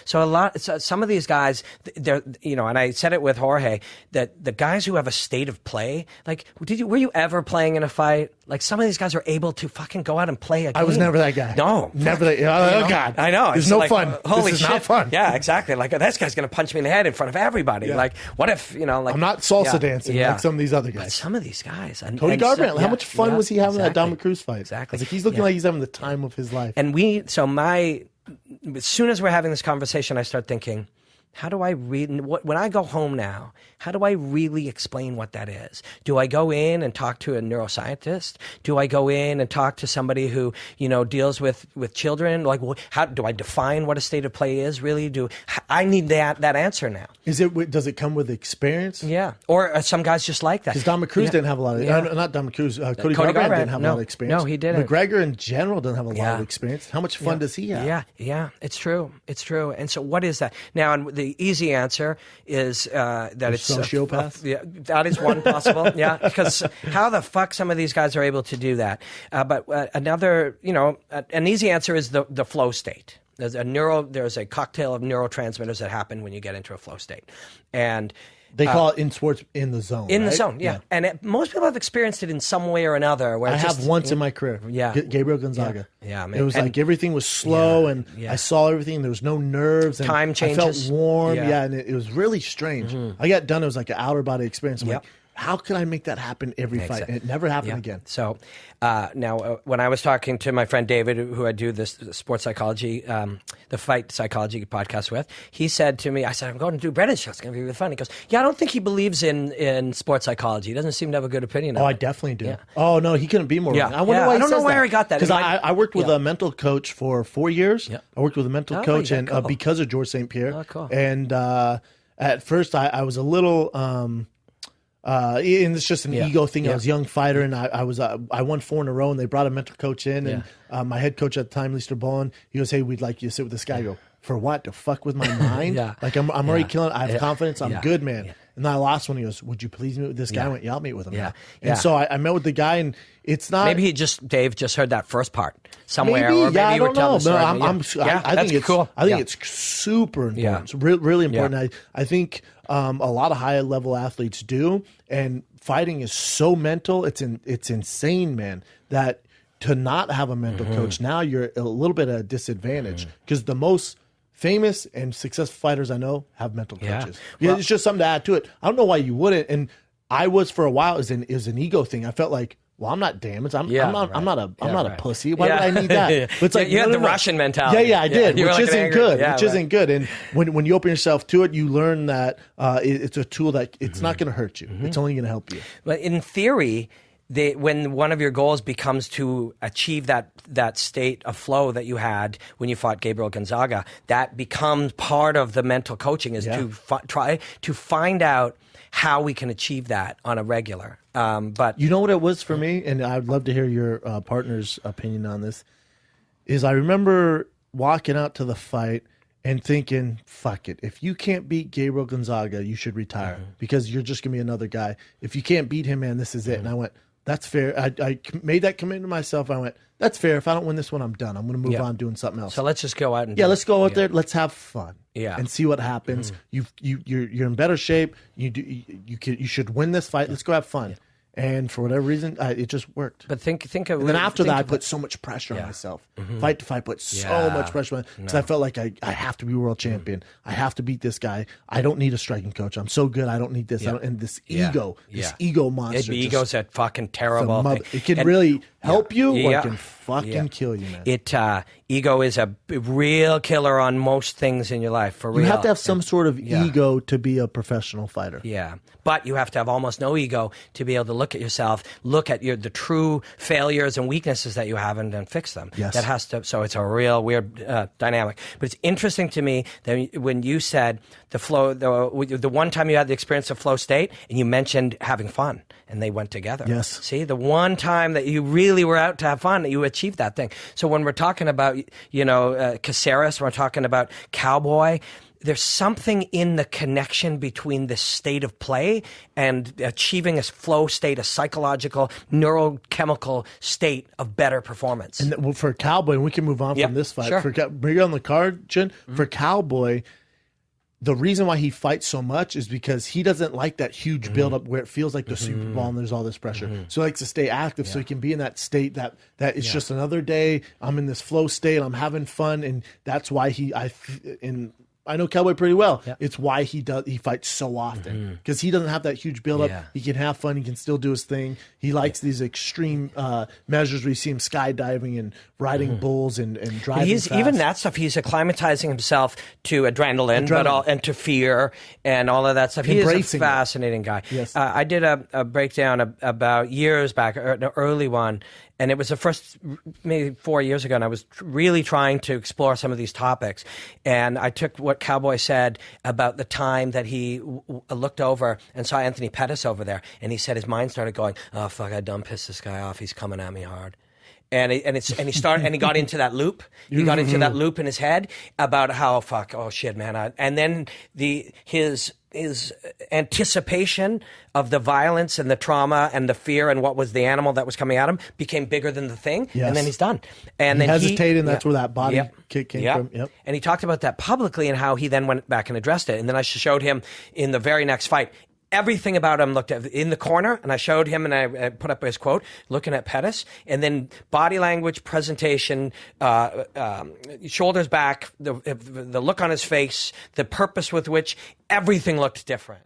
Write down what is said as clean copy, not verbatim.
Some of these guys, they're, and I said it with Jorge, that the guys who have a state of play, like, were you ever playing in a fight? Like, some of these guys are able to fucking go out and play a game. I was never that guy. No. Never that. Oh, God. I know. There's no fun. Holy this is shit. not fun. Yeah, exactly. Like, this guy's going to punch me in the head in front of everybody. Yeah. Like, what if, like... I'm not salsa dancing like some of these other guys. But some of these guys. Cody Garbrandt, how much fun was he having that Dominic Cruz fight? Exactly. Like, he's looking like he's having the time of his life. And as soon as we're having this conversation, I start thinking, how do I when I go home now, how do I really explain what that is? Do I go in and talk to a neuroscientist? Do I go in and talk to somebody who, deals with children? Like, how do I define what a state of play is really? I need that answer now. Does it come with experience? Yeah. Or some guys just like that. Because Dominic Cruz didn't have a lot of, not Dominic Cruz, Cody Garbrandt didn't have a lot of experience. No, he didn't. McGregor in general doesn't have a lot of experience. How much fun does he have? Yeah, it's true. And so what is that? Now, the easy answer is that it's sociopath. That is one possible. Yeah, because how the fuck some of these guys are able to do that? But another, an easy answer is the flow state. There's a cocktail of neurotransmitters that happen when you get into a flow state, and they call it in sports in the zone. In the zone, yeah. And most people have experienced it in some way or another. Where I have once in my career. Yeah, Gabriel Gonzaga. Yeah, man. It was like everything was slow, and I saw everything. There was no nerves. And time changes. I felt warm. Yeah, and it was really strange. I got done. It was like an outer body experience. I'm like, how can I make that happen every fight? And it never happened again. So now, when I was talking to my friend David, who I do this sports psychology, the fight psychology podcast with, he said to me, I said, I'm going to do Brennan's show. It's going to be really fun. He goes, I don't think he believes in sports psychology. He doesn't seem to have a good opinion. I definitely do. Yeah. Oh, no, he couldn't be more wrong. I wonder why I don't know where he got that. Because I worked with a mental coach for 4 years. Yeah. I worked with a mental coach and because of George St. Pierre. Oh, cool. And at first, I was a little... and it's just an ego thing. I was a young fighter, and I won 4 in a row, and they brought a mental coach in, and my head coach at the time, Lester Bowen, he goes, hey, we'd like you to sit with this guy. I go, for what? To fuck with my mind? Like, I'm already killing it. I have confidence. I'm good, man. And then I lost one. He goes, would you please meet with this guy? I went, I'll meet with him. And so I met with the guy, and it's not... Maybe Dave just heard that first part somewhere. Maybe, or maybe I don't know. I think it's cool. I think it's super important. It's really important. I think a lot of high-level athletes do, and fighting is so mental. It's insane, man, that to not have a mental coach, now you're a little bit at a disadvantage, because the most famous and successful fighters I know have mental coaches. Well, it's just something to add to it. I don't know why you wouldn't. And I was for a while. It was an ego thing. I felt like, well, I'm not damaged. I'm not a pussy. Why would I need that? But it's like, you had the Russian mentality. Yeah, I did, which isn't good. Isn't good. And when you open yourself to it, you learn that it's a tool that it's not going to hurt you. It's only going to help you. But in theory, when one of your goals becomes to achieve that state of flow that you had when you fought Gabriel Gonzaga, that becomes part of the mental coaching is to try to find out how we can achieve that on a regular. But you know what it was for me, and I'd love to hear your partner's opinion on this, is I remember walking out to the fight and thinking, fuck it. If you can't beat Gabriel Gonzaga, you should retire because you're just going to be another guy. If you can't beat him, man, this is it. And I went, that's fair. I made that commitment to myself. I went, that's fair. If I don't win this one, I'm done. I'm going to move on doing something else. So let's just go out and let's go out there. Let's have fun. And see what happens. Mm-hmm. You're in better shape. You should win this fight. Let's go have fun. And for whatever reason, it just worked. But think of. And then after that, I put so much pressure on myself. Fight to fight, put so much pressure on because I felt like I have to be world champion. I have to beat this guy. I don't need a striking coach. I'm so good. I don't need this. And this ego monster. The ego's a fucking terrible thing. It can really help you, or it can fucking kill you, man. Ego is a real killer on most things in your life. For real, you have to have some sort of ego to be a professional fighter. Yeah, but you have to have almost no ego to be able to look at yourself, look at the true failures and weaknesses that you have, and then fix them. Yes. That has to. So it's a real weird dynamic. But it's interesting to me that when you said the flow, the one time you had the experience of flow state, and you mentioned having fun, and they went together. Yes. See, the one time that you really were out to have fun, that you achieved that thing. So when we're talking about about, Caceres, we're talking about Cowboy. There's something in the connection between this state of play and achieving a flow state, a psychological, neurochemical state of better performance. And for Cowboy, and we can move on from this fight. Sure. Bring it on the card, Jen. For Cowboy, the reason why he fights so much is because he doesn't like that huge buildup where it feels like the Super Bowl and there's all this pressure. So he likes to stay active so he can be in that state that it's just another day. I'm in this flow state. I'm having fun. And that's why I know Cowboy pretty well. Yeah. It's why he fights so often because he doesn't have that huge buildup. Yeah. He can have fun. He can still do his thing. He likes these extreme measures where you see him skydiving and riding bulls and driving fast. Even that stuff. He's acclimatizing himself to adrenaline. And to fear and all of that stuff. He is a fascinating guy. Yes. I did a breakdown about years back, an early one. And it was the first, maybe 4 years ago, and I was really trying to explore some of these topics. And I took what Cowboy said about the time that he looked over and saw Anthony Pettis over there, and he said his mind started going, "Oh fuck, I done pissed this guy off. He's coming at me hard." And he got into that loop. He got into that loop in his head about how oh shit, man. And then his anticipation of the violence and the trauma and the fear and what was the animal that was coming at him became bigger than the thing. Yes. And then he's done. And he then hesitated, and that's where that body kick came from. Yep. And he talked about that publicly and how he then went back and addressed it. And then I showed him in the very next fight. Everything about him looked at in the corner, and I showed him, and I put up his quote, looking at Pettis, and then body language, presentation, shoulders back, the look on his face, the purpose with which everything looked different.